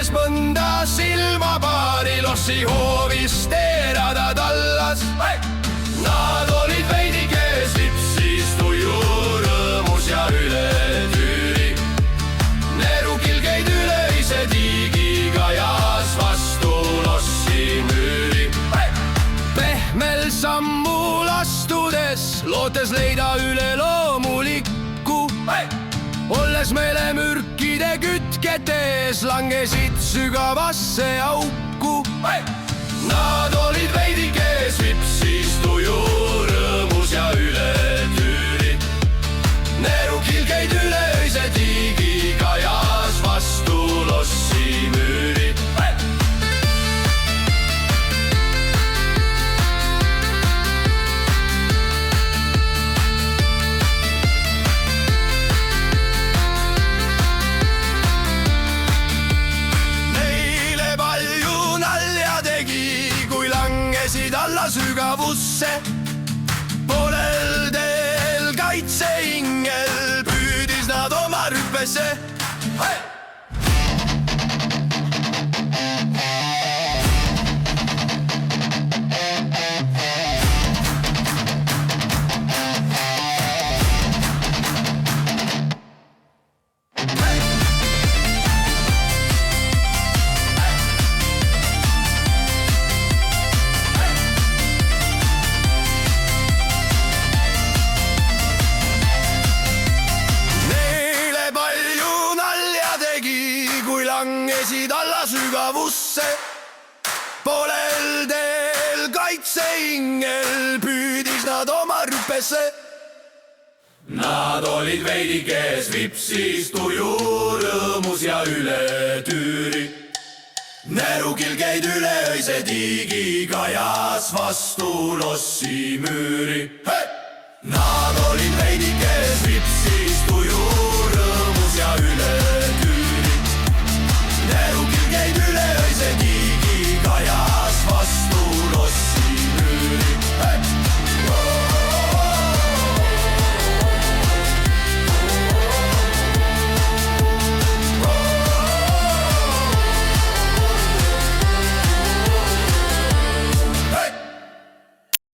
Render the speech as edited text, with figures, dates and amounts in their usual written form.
tehes mõnda silmapaari lossi hoovis teerada tallas. Nad olid veidike slipsis tuju rõõmus ja üle tüüri. Neerukilgeid üleise tiigiga jaas vastu lossi müüri. Pehmel sammul astudes, lootes leida üle loomulikku. Olles meelemürkide kütketes, langesid sügavasse auku. Nad olid veidike slipsis tuju rõõmus ja üle tüüri. Neerukilgeid üleöise tiigiga jaas vastu lossi müüri. Alla sügavusse poolel teel kaitseingel püüdis nad oma rüppesse. Langesid alla sügavusse poolel teel kaitseingel püüdis nad oma rüppesse. Nad olid veidike slipsis tuju rõõmus ja üle tüüri. Neerukilgeid üleöise tiigiga jaas vastu lossi müüri. Nad olid veidike slipsis tuju